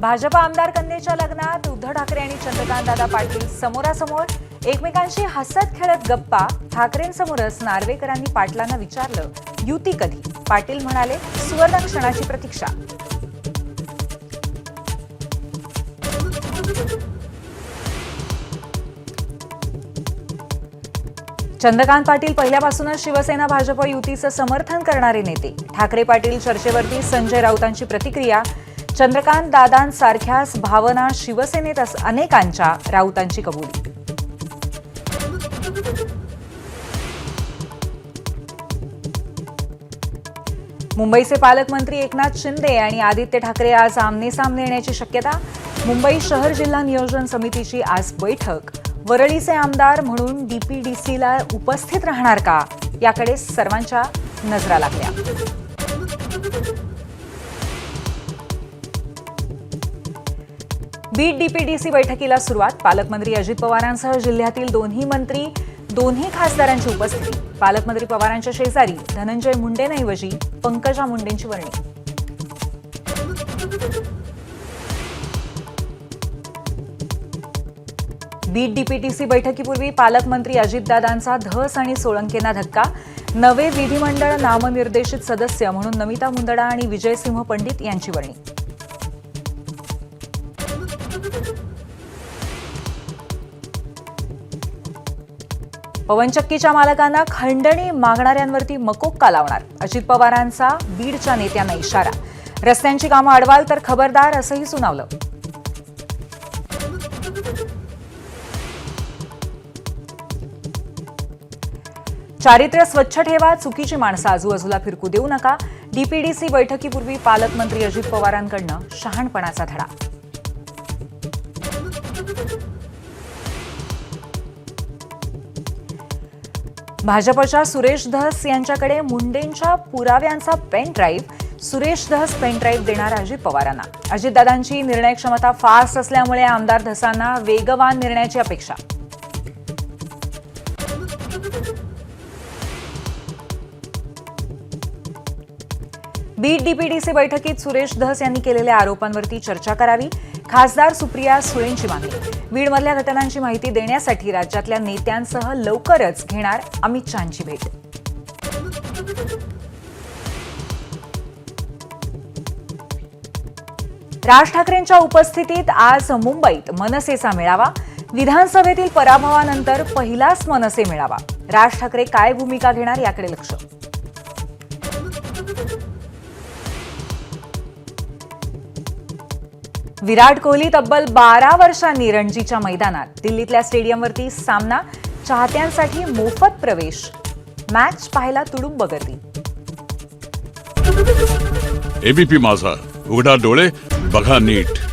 भाजप आमदार कन्येच्या लग्नात उद्धव ठाकरे आणि चंद्रकांतदादा पाटील समोरासमोर एकमेकांशी हसत खेळत गप्पा. ठाकरेंसमोरच नार्वेकरांनी पाटलांना विचारलं, युती कधी? पाटील म्हणाले, सुवर्ण क्षणाची प्रतीक्षा. चंद्रकांत पाटील पहिल्यापासूनच शिवसेना भाजप युतीचं समर्थन करणारे नेते. ठाकरे पाटील चर्चेवरती संजय राऊतांची प्रतिक्रिया. चंद्रकांत दादांसारख्याच भावना शिवसेनेत अनेकांच्या, राऊतांची कबुली. मुंबईचे पालकमंत्री एकनाथ शिंदे आणि आदित्य ठाकरे आज आमनेसामने येण्याची शक्यता. मुंबई शहर जिल्हा नियोजन समितीची आज बैठक. वरळीचे आमदार म्हणून डीपीडीसीला उपस्थित राहणार का, याकडे सर्वांच्या नजरा लागल्या. बीड डीपीडीसी बैठकीला सुरुवात. पालकमंत्री अजित पवारांसह जिल्ह्यातील दोन्ही खासदारांची उपस्थिती. पालकमंत्री पवारांच्या शेजारी धनंजय मुंडेंऐवजी पंकजा मुंडेंची वर्णी. बीड डीपीडीसी बैठकीपूर्वी पालकमंत्री अजितदादांचा धस आणि सोळंकेंना धक्का. नवे विधिमंडळ नामनिर्देशित सदस्य म्हणून नमिता मुंदडा आणि विजयसिंह पंडित यांची वर्णी. पवनचक्कीच्या मालकांना खंडणी मागणाऱ्यांवरती मकोक्का लावणार. अजित पवारांचा बीडच्या नेत्यांना इशारा. रस्त्यांची कामं अडवाल तर खबरदार, असंही सुनावलं. चारित्र्य स्वच्छ ठेवा, चुकीची माणसं आजूबाजूला फिरकू देऊ नका. डीपीडीसी बैठकीपूर्वी पालकमंत्री अजित पवारांकडनं शहाणपणाचा धडा. भाजपच्या सुरेश धस यांच्याकडे मुंडेंच्या पुराव्यांचा pen drive. Suresh Dhas pen drive देणार अजित पवारांना. अजितदादांची निर्णय क्षमता फास्ट असल्यामुळे आमदार धसांना वेगवान निर्णयाची अपेक्षा. बीड डीपीडीसी बैठकीत सुरेश धस यांनी केलेल्या आरोपांवरती चर्चा करावी. खासदार सुप्रिया सुळेंची मागणी. बीडमधल्या घटनांची माहिती देण्यासाठी राज्यातल्या नेत्यांसह लवकरच घेणार अमित शहांची भेट. राज ठाकरेंच्या उपस्थितीत आज मुंबईत मनसेचा मेळावा. विधानसभेतील पराभवानंतर पहिलाच मनसे मेळावा. राज ठाकरे काय भूमिका घेणार, याकडे लक्ष. विराट कोहली तब्बल 12 वर्षांनी रणजीच्या मैदानात. दिल्लीतल्या स्टेडियमवरती सामना. चाहत्यांसाठी मोफत प्रवेश. मॅच पाहायला तुडुंब गर्दी. एबीपी माझा, उघडा डोळे बघा नीट.